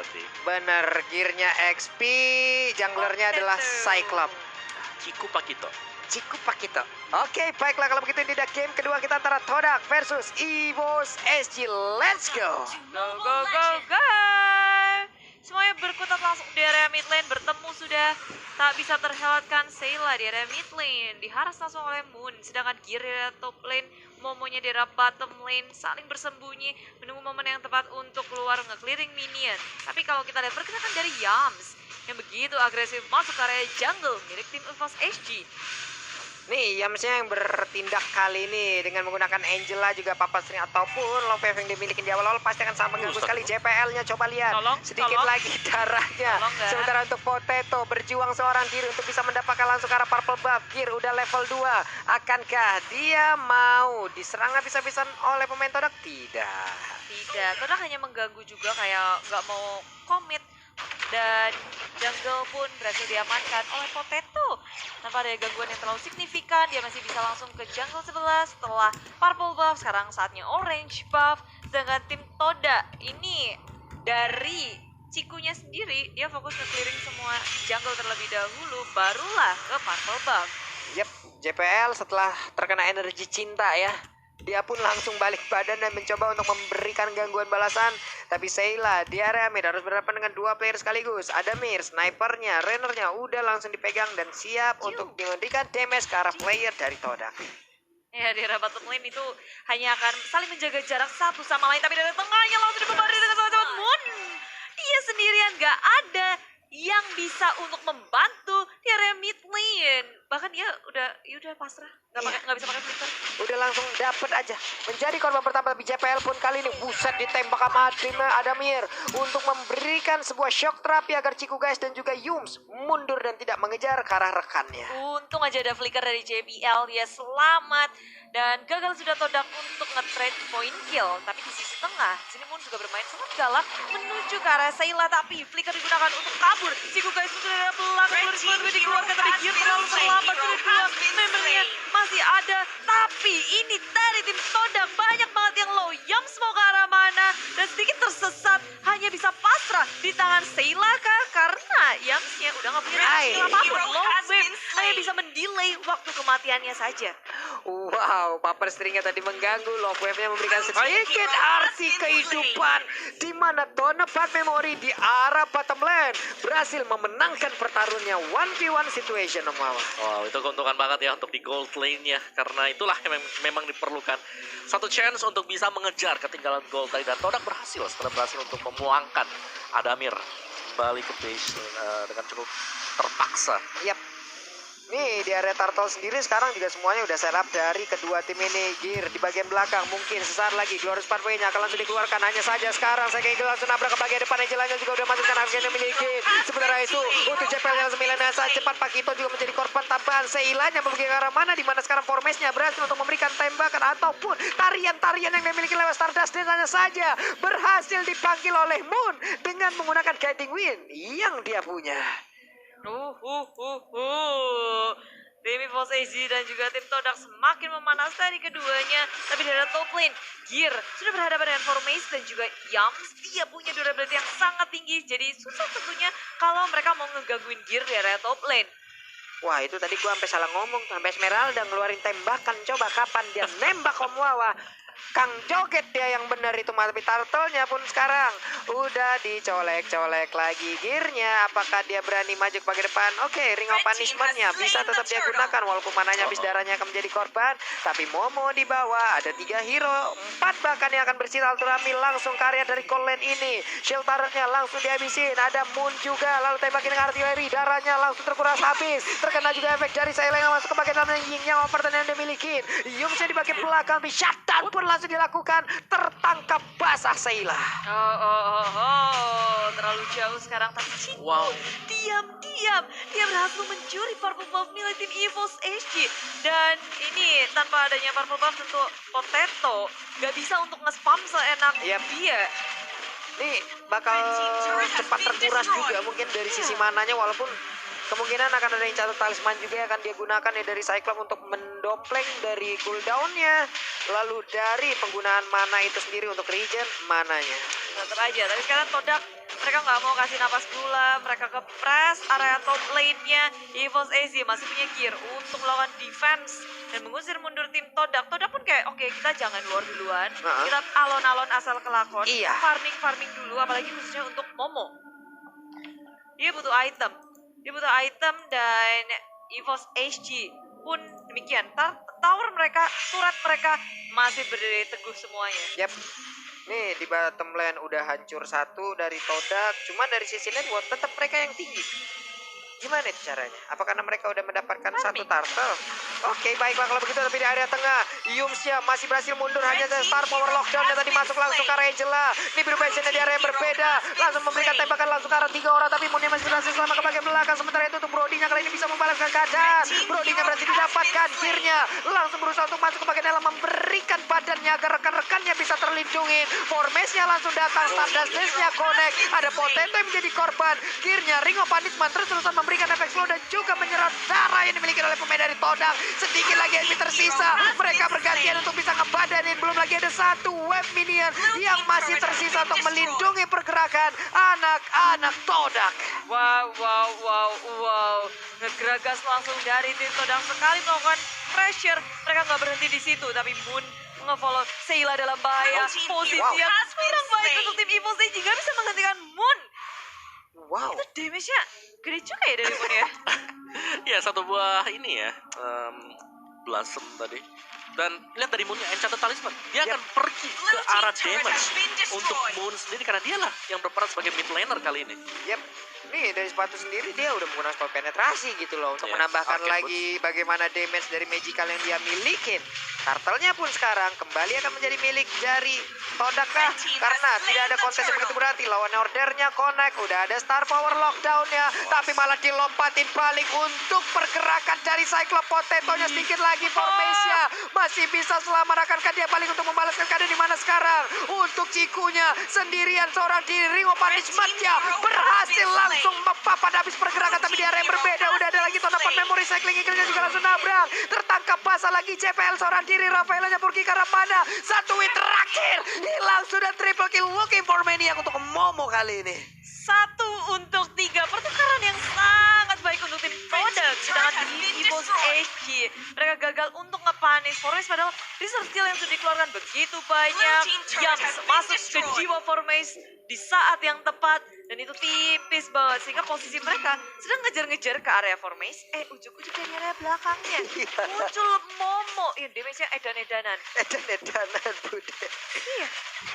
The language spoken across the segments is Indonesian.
nanti. Bener, gearnya XP, junglernya adalah Cyclops. Ciku Pakito. Ciku Pakito. Oke, baiklah kalau begitu ini udah game kedua kita antara Todak versus EVOS SG. Let's go. Go, go, go, go. Semuanya berkutat langsung di area mid lane. Bertemu sudah tak bisa terhelatkan Sayla di area mid lane. Diharas langsung oleh Moon. Sedangkan Gear di area top lane, Momonya di area bottom lane. Saling bersembunyi, menunggu momen yang tepat untuk keluar nge-clearing minion. Tapi kalau kita lihat pergerakan dari Yams yang begitu agresif masuk ke area jungle milik tim EVOS SG. Nih, Yamsnya yang bertindak kali ini dengan menggunakan Angela juga Papa String ataupun Love Wave yang dimiliki di awal-awal pasti akan sangat mengganggu sekali. JPL-nya coba lihat, sedikit lagi darahnya. Sementara untuk Potato berjuang seorang diri untuk bisa mendapatkan langsung ke arah purple buff. Gear udah level 2. Akankah dia mau diserang habis-habisan oleh pemain Todak? Tidak. Tidak, Todak hanya mengganggu juga kayak nggak mau komit. Dan jungle pun berhasil diamankan oleh Potato. Tanpa ada gangguan yang terlalu signifikan, dia masih bisa langsung ke jungle sebelah setelah purple buff. Sekarang saatnya orange buff. Sedangkan tim Toda ini dari Cikunya sendiri, dia fokus ke clearing semua jungle terlebih dahulu, barulah ke purple buff. Yep, JPL setelah terkena energi cinta ya, dia pun langsung balik badan dan mencoba untuk memberikan gangguan balasan. Tapi Sayla di area mid harus berhadapan dengan dua player sekaligus. Ada Mir, snipernya, Rennernya udah langsung dipegang dan siap untuk memberikan damage ke arah player dari Todak. Ya, di area bottom lane itu hanya akan saling menjaga jarak satu sama lain. Tapi dari tengahnya langsung dibombardir dengan sangat Moon. Dia sendirian, gak ada yang bisa untuk membantu di area mid lane. Bahkan dia udah pasrah, nggak bisa pakai flicker. Udah langsung dapet aja menjadi korban pertama. Tapi JPL pun kali ini buset ditembak sama Adamir untuk memberikan sebuah shock terapi agar Ciku guys dan juga Yums mundur dan tidak mengejar ke arah rekannya. Untung aja ada flicker dari JBL, dia selamat dan gagal sudah Todak untuk nge-trade point kill. Tapi di sisi tengah, sini Moon juga bermain sangat galak menuju ke arah Sayla, tapi flicker digunakan untuk kabur. Ciku guys sudah ada belakang dikeluarkan, tapi Gear terlalu selamat. Membernya masih ada, tapi ini dari tim Todak banyak banget yang low. Yams mau ke arah mana dan sedikit tersesat, hanya bisa pasrah di tangan Sayla kah? Karena Yamsnya udah nggak punya skill apapun. Low wave hanya bisa mendelay waktu kematiannya saja. Wow, Papa Stringnya tadi mengganggu. Love Wave-nya memberikan sedikit arti kehidupan, di mana Donovan Memory di arah bottom lane berhasil memenangkan pertarungannya 1v1 situation. Wow, itu keuntungan banget ya untuk di gold lane-nya. Karena itulah yang memang diperlukan. Satu chance untuk bisa mengejar ketinggalan gold lane. Dan Todak berhasil setelah berhasil untuk memuangkan Adamir kembali ke base dengan cukup terpaksa. Yap. Nih di area Turtle sendiri sekarang juga semuanya udah setup dari kedua tim ini. Gear di bagian belakang mungkin sesaat lagi Glorious Pathway-nya akan langsung dikeluarkan. Hanya saja sekarang saya kayak langsung nabrak ke bagian depan. Angelanya juga udah masukkan akhirnya memiliki. Sementara itu untuk JPL yang 9 saat cepat Pakito juga menjadi korban tambahan. Seilanya memiliki ke arah mana, di mana sekarang Formesnya berhasil untuk memberikan tembakan ataupun tarian-tarian yang dimiliki lewat Stardust. Dan hanya saja berhasil dipanggil oleh Moon dengan menggunakan Guiding Wind yang dia punya. Tim EVOS SG dan juga tim Todak semakin memanas dari keduanya. Tapi dari top lane, Gear sudah berhadapan dengan Formation dan juga Yams. Dia punya durability yang sangat tinggi, jadi susah tentunya kalau mereka mau ngegangguin Gear di area top lane. Wah, itu tadi gua sampai salah ngomong, sampai Esmeralda ngeluarin tembakan. Coba kapan dia nembak Om Wawa. Kang joget dia yang benar itu, tapi Turtle-nya pun sekarang udah dicolek-colek lagi Gear-nya. Apakah dia berani maju ke bagian depan? Oke, Ring of Punishment-nya bisa tetap dia gunakan walaupun mananya habis, darahnya akan menjadi korban. Tapi Momo di bawah, ada 3 hero, 4 bahkan yang akan bersilaturahmi langsung ke area dari gold lane ini. Shelter-nya langsung dihabisin. Ada Moon juga, lalu tembakin dengan artileri, darahnya langsung terkuras habis. Terkena juga efek dari Sayla yang masuk ke bagian dalam yang overturn yang dimiliki. Yumsnya di bagian belakang, tapi shutdown pun langsung dilakukan, tertangkap basah Sayla. Terlalu jauh sekarang, tapi Ciku diam-diam dia berhasil mencuri purple buff milik tim EVOS SG. Dan ini tanpa adanya purple buff tentu Potato gak bisa untuk nge-spam seenak dia. Nih bakal cepat terkuras juga mungkin dari sisi mananya, walaupun kemungkinan akan ada yang catat talisman juga akan dia gunakan ya dari Cyclops untuk mendompleng dari cooldown-nya, lalu dari penggunaan mana itu sendiri untuk regen mananya. Tetap aja, tapi sekarang Todak Mereka nggak mau kasih napas gula, mereka ke press area top lane-nya. EVOS AZ masih punya gear untuk melakukan defense dan mengusir mundur tim Todak. Todak pun kayak, oke, kita jangan luar duluan. Kita alon-alon asal kelakon. Iya. Farming dulu, apalagi khususnya untuk Momo. Dia butuh item. Dan EVOS HG pun demikian. Tower mereka, turret mereka masih berdiri teguh semuanya. Yap. Nih di bottom lane udah hancur satu dari Todak. Cuman dari sisi network tetap mereka yang tinggi. Gimana itu caranya? Apa karena mereka udah mendapatkan satu turtle? Oke, baiklah kalau begitu. Tapi di area tengah, Yumsya masih berhasil mundur. Hanya ada Star Power Lockdown yang tadi masuk langsung ke arah Angela. Ini bermainnya di area yang berbeda. Langsung memberikan tembakan langsung ke arah 3 orang. Tapi Moonnya masih berhasil selama ke bagian belakang. Sementara itu untuk Brody-nya kali ini bisa membalaskan keadaan. Brody-nya berhasil didapatkan. Gear-nya langsung berusaha untuk masuk ke bagian dalam. Memberikan badannya agar rekan-rekannya bisa terlindungi. Formation-nya langsung datang. Stardust Dash-nya connect. Ada Potato yang menjadi korban. Gear-nya Ring of Punishment terus-terusan memberikan efek slow dan juga menyerap darah yang dimiliki oleh pemain dari Todak. Sedikit lagi yang tersisa. Mereka bergantian untuk bisa ngebadanin. Belum lagi ada satu web minion yang masih tersisa untuk melindungi pergerakan anak-anak Todak. Wow. Ngegeragas langsung dari tim Todak sekali melakukan pressure. Mereka nggak berhenti di situ, tapi Moon nge-follow Seila dalam bahaya. Posisi yang kurang baik untuk tim EVOS AZ juga bisa menghentikan Moon. Wow. Itu damage-nya gede juga ya dari Moon ya. Ya, satu buah ini ya, Blossom tadi. Dan lihat dari Moonnya, Enchanted Talisman. Dia akan pergi ke arah damage untuk Moon sendiri karena dialah yang berperan sebagai mid laner kali ini. Yap. Nih dari sepatu sendiri dia udah menggunakan spell penetrasi gitu loh untuk Yes, menambahkan Arcane lagi bagaimana damage dari magical yang dia milikin. Turtle-nya pun sekarang kembali akan menjadi milik dari Todak kah? Karena tidak ada kontes yang begitu berarti. Lawan ordernya connect, udah ada Star Power Lockdown-nya, tapi malah dilompatin balik untuk pergerakan dari Cyclop. Potato-nya sedikit lagi formation masih bisa selamatkan dia balik untuk membalaskan keadaan di mana sekarang. Untuk Cikunya sendirian seorang di Ring of Punishment-nya berhasil langsung pada habis pergerakan, tapi di area yang berbeda udah ada lagi tonapan memory cycling. Ikilnya juga langsung nabrak, tertangkap basah lagi CPL seorang diri. Rafaelanya pergi ke arah mana? Satu win terakhir hilang sudah, triple kill looking for Maniac untuk Momo kali ini. 1 untuk 3, pertukaran yang sangat baik untuk tim Todak. Sedangkan di EVOS AZ mereka gagal untuk nge-punish Formace, padahal resource skill yang sudah dikeluarkan begitu banyak yang masuk ke jiwa Formace di saat yang tepat, dan itu tipis banget sehingga posisi mereka sedang ngejar-ngejar ke area Formace. Ujuk-ujuk dari area belakangnya muncul Momo. Damage-nya edan-edanan. Edan-edanan bude.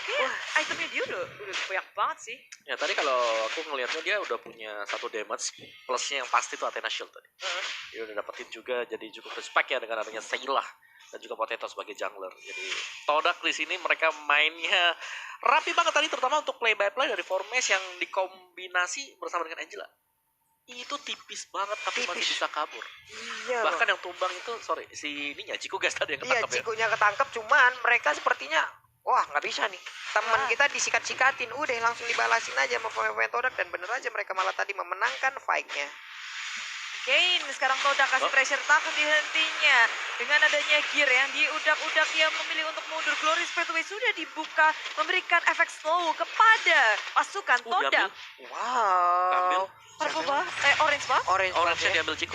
Iya, itemnya dia udah banyak banget sih. Ya tadi kalau aku ngelihatnya dia udah punya satu damage, plusnya yang pasti itu Athena Shield tadi. Dia udah dapetin juga, jadi cukup respect ya dengan adanya Seila dan juga Potato sebagai jungler. Jadi Todak di sini mereka mainnya rapi banget tadi, terutama untuk play by play dari Formace yang dikombinasi bersama dengan Angela. Itu tipis banget tapi masih bisa kabur. Iya. Bahkan yang tumbang itu, si ininya Ciku guys tadi yang Iya, ketangkep ya. Cikunya ketangkep, cuman mereka sepertinya wah nggak bisa nih. Teman kita disikat-sikatin, udah langsung dibalasin aja sama pemain Todak, dan bener aja mereka malah tadi memenangkan fight-nya. Again, sekarang Todak kasih pressure, takut dihentinya. Dengan adanya gear yang diudak-udak, yang memilih untuk mundur. Glorious Pathway sudah dibuka, memberikan efek slow kepada pasukan Todak. Wow. Purple buff? Orange buff? Orange-nya diambil Ciku.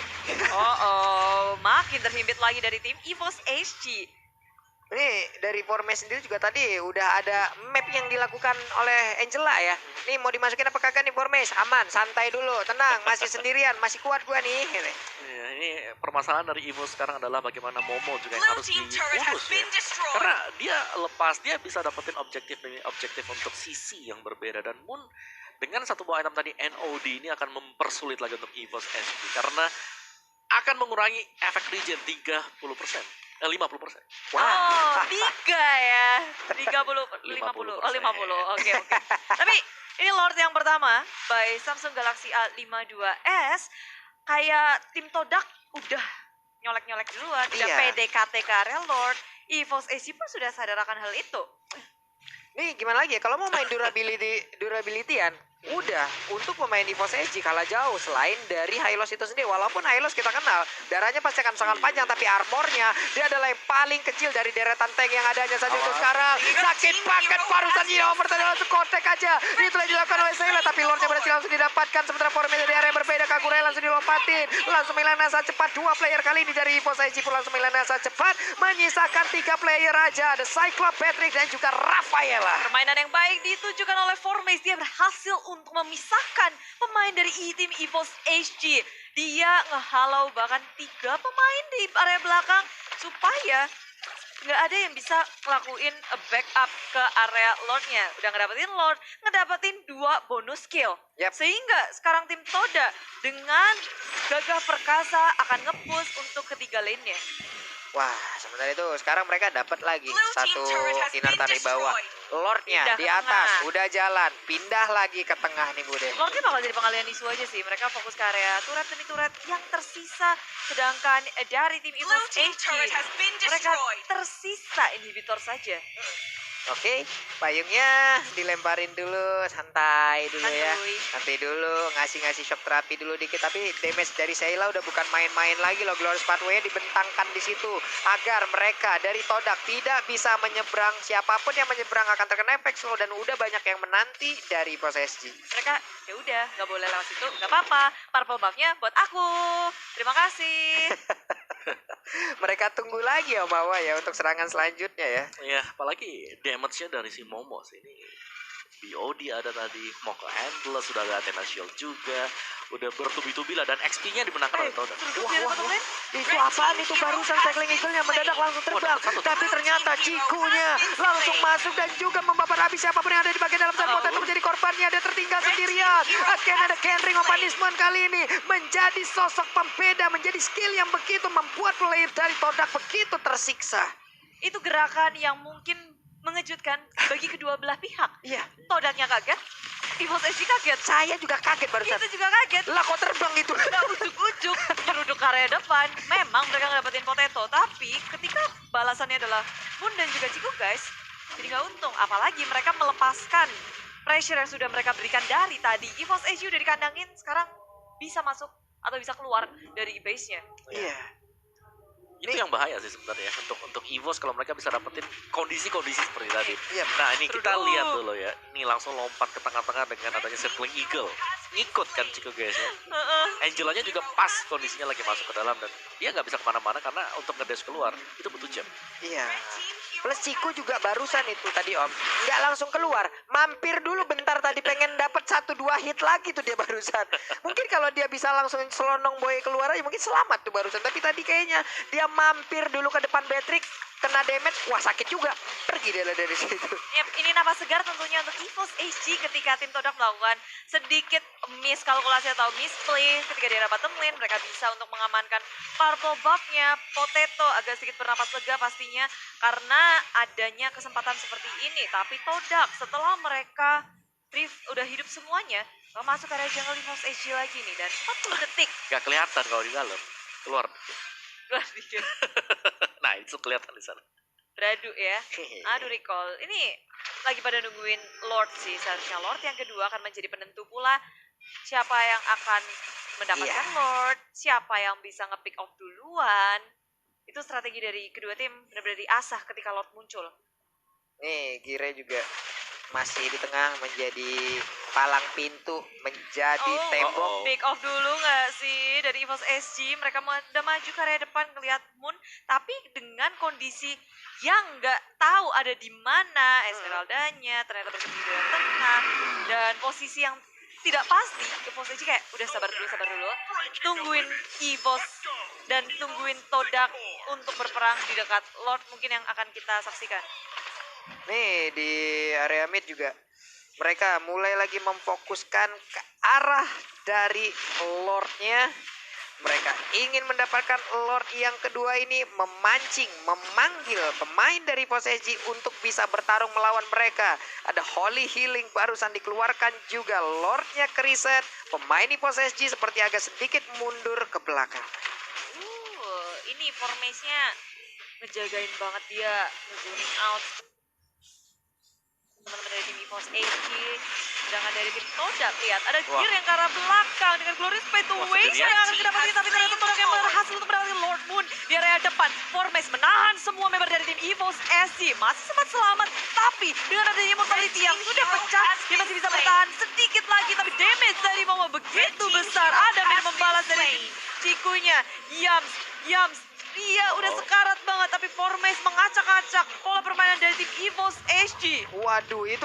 Makin terhimpit lagi dari tim EVOS AZ. Ini dari Formace sendiri juga tadi udah ada map yang dilakukan oleh Angela ya. Nih mau dimasukin apa kagak nih Formace? Aman, santai dulu, tenang, masih sendirian, masih kuat gua nih. Ya, ini permasalahan dari EVOS sekarang adalah bagaimana Momo juga yang harus diurus ya. Karena dia bisa dapetin objektif demi objektif untuk sisi yang berbeda, dan Moon dengan satu buah item tadi NOD ini akan mempersulit lagi untuk EVOS SG karena akan mengurangi efek regen 50%. 50%. Wow. 3 ya. 50. Oke. Tapi ini Lord yang pertama by Samsung Galaxy A52s, kayak tim Todak udah nyolek-nyolek duluan, udah PDKT ke area Lord. EVOS AZ pun sudah sadar akan hal itu. Nih gimana lagi ya, kalau mau main durability-an, udah untuk pemain EVOS SG kalah jauh selain dari Hylos itu sendiri. Walaupun Hylos kita kenal darahnya pasti akan sangat panjang, tapi armornya dia adalah yang paling kecil dari deretan tank yang adanya saja untuk sekarang. Sakit banget barusan Yomer tadi langsung kontek aja. Itulah yang dilakukan oleh Sayla, tapi Lordnya berhasil langsung didapatkan. Sementara formasi dari area yang berbeda, Kagura langsung dilompatin. Langsung Milan Nasa cepat, 2 player kali ini dari EVOS SG pun langsung Milan Nasa cepat menyisakan 3 player aja. Ada Cyclops, Patrick dan juga Rafaela. Permainan yang baik ditujukan oleh Formace. Dia berhasil untuk memisahkan pemain dari tim EVOS SG. Dia ngehalau bahkan 3 pemain di area belakang supaya nggak ada yang bisa ngelakuin a backup ke area Lordnya. Udah ngedapetin Lord, ngedapetin 2 bonus skill. Yap. Sehingga sekarang tim Toda dengan gagah perkasa akan nge-push untuk ketiga lane-nya. Wah, sementara itu sekarang mereka dapat lagi satu Kinartan di bawah. Lordnya Pindah di ke atas, tengah. udah jalan, pindah lagi ke tengah nih Bude. Lordnya bakal jadi pengalian isu aja sih. Mereka fokus ke area turret demi turret yang tersisa. Sedangkan dari tim EVOS SG, mereka tersisa inhibitor saja. Oke, payungnya dilemparin dulu, santai dulu ya. Santuy. Nanti dulu ngasih shock terapi dulu dikit, tapi damage dari Sayla udah bukan main-main lagi loh. Glorious Pathway dibentangkan di situ agar mereka dari Todak tidak bisa menyeberang. Siapapun yang menyeberang akan terkena efek slow dan udah banyak yang menanti dari EVOS SG. Mereka ya udah nggak boleh lewat situ, nggak apa-apa. Purple buff-nya buat aku. Terima kasih. Mereka tunggu lagi ya Mawa ya untuk serangan selanjutnya ya. Ya, apalagi damage-nya dari si Momos ini. BOD ada tadi, Moko Handler, sudah ada Athena Shield juga. Udah bertubi-tubi lah dan XP-nya dimenangkan oleh Toda. Itu apaan itu barusan cycling eagle-nya mendadak langsung terbang. Tapi ternyata Cikunya langsung masuk dan juga membabat habis siapapun yang ada di bagian dalam sana. Potato menjadi korbannya, dia tertinggal sendirian. Akhirnya ada Ring of Punishment kali ini menjadi sosok pembeda, menjadi skill yang begitu membuat player dari Todak begitu tersiksa. Itu gerakan yang mungkin mengejutkan bagi kedua belah pihak. Iya, Todaknya kaget, EVOS SG kaget. saya juga kaget barusan. Kita juga kaget. Lah kok terbang itu? Udah ujuk-ujuk nyeruduk ke area depan. Memang mereka ngedapetin Potato, tapi ketika balasannya adalah Moon dan juga Ciku guys, jadi nggak untung. Apalagi mereka melepaskan pressure yang sudah mereka berikan dari tadi. EVOS SG udah dikandangin, sekarang bisa masuk atau bisa keluar dari base-nya. Iya. Itu yang bahaya sih sebenarnya untuk EVOS kalau mereka bisa dapetin kondisi-kondisi seperti tadi. Iya. Nah, ini kita Seru. lihat dulu ya. Ini langsung lompat ke tengah-tengah dengan adanya circling eagle. Ngikut kan Chico guys ya. Angelanya juga pas kondisinya lagi masuk ke dalam dan dia nggak bisa kemana-mana karena untuk ngedash keluar itu butuh jam. Iya. Plus Ciku juga barusan itu tadi Om. Nggak langsung keluar. Mampir dulu bentar tadi pengen dapat 1-2 hit lagi tuh dia barusan. Mungkin kalau dia bisa langsung selonong boy keluar aja mungkin selamat tuh barusan. Tapi tadi kayaknya dia mampir dulu ke depan Patrick. Kena damage, wah sakit juga. Pergi dia lah dari situ. Yep, ini napas segar tentunya untuk EVOS SG ketika tim Todak melakukan sedikit miskalkulasi atau misplay ketika di area bottom lane. Mereka bisa untuk mengamankan purple buff-nya. Potato agak sedikit bernapas lega pastinya karena adanya kesempatan seperti ini. Tapi Todak setelah mereka udah hidup semuanya, masuk area jungle EVOS SG lagi nih. Dan 40 detik. Gak kelihatan kalau di dalam. Keluar. Keluar dikit. Nah, itu kelihatan di sana. Beradu ya. Aduh recall. Ini lagi pada nungguin Lord sih. Seharusnya Lord yang kedua akan menjadi penentu pula siapa yang akan mendapatkan Iya. Lord, siapa yang bisa nge-pick off duluan. Itu strategi dari kedua tim benar-benar diasah ketika Lord muncul. Nih, Gire juga masih di tengah menjadi palang pintu, menjadi tembok. Pick off dulu nggak sih dari EVOS SG? Mereka udah maju ke area depan ngelihat Moon, tapi dengan kondisi yang nggak tahu ada di mana Esmeraldanya, ternyata bersembunyi di dalam tengah, dan posisi yang tidak pasti. EVOS SG kayak udah sabar dulu, tungguin EVOS dan tungguin Todak untuk berperang di dekat Lord mungkin yang akan kita saksikan. Nih di area mid juga mereka mulai lagi memfokuskan ke arah dari Lordnya. Mereka ingin mendapatkan Lord yang kedua ini, memancing, memanggil pemain dari EVOS SG untuk bisa bertarung melawan mereka. Ada Holy Healing barusan dikeluarkan juga, Lordnya ke reset. Pemain EVOS SG seperti agak sedikit mundur ke belakang. Ini formasinya ngejagain banget dia, nge-zooming out. teman-teman dari tim EVOS HG. Sedangkan dari tim Todak, lihat ada Wah. gear yang ke arah belakang dengan Glorious Pay to Wah, Waste sendirian. yang akan didapatkan, tapi ternyata Todak yang berhasil untuk mendapatkan Lord Moon di area depan. Formex menahan semua member dari tim EVOS SG, masih sempat selamat, tapi dengan adanya Immortality yang sudah pecah, dia masih bisa bertahan sedikit lagi, tapi damage dari Momo begitu besar. Ada yang membalas dari tim Cikunya, Yams, dia udah sekarat banget, tapi Formex mengacak-acak pola permainan dari tim EVOS HG. Waduh, itu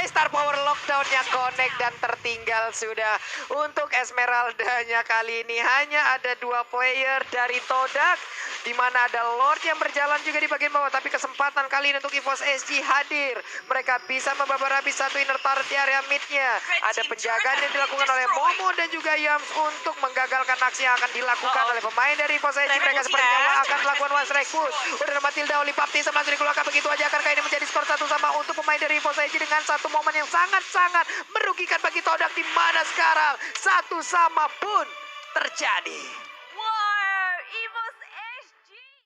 Star Power lockdownnya connect dan tertinggal sudah. Untuk Esmeraldanya kali ini hanya ada 2 player dari Todak, di mana ada Lord yang berjalan juga di bagian bawah, tapi kesempatan kali ini untuk EVOS SG hadir. Mereka bisa membabar habis satu inner turret di area midnya. Ada penjagaan yang dilakukan oleh Momo dan juga Yams untuk menggagalkan aksi yang akan dilakukan oleh pemain dari EVOS SG. Mereka sepertinya akan melakukan one strike push. Udah ada Matilda, Oli Baptista masih dikeluarkan begitu aja. Akankah ini menjadi skor 1-1 untuk pemain dari EVOS SG dengan satu momen yang sangat-sangat merugikan bagi Todak, di mana sekarang 1-1 pun terjadi.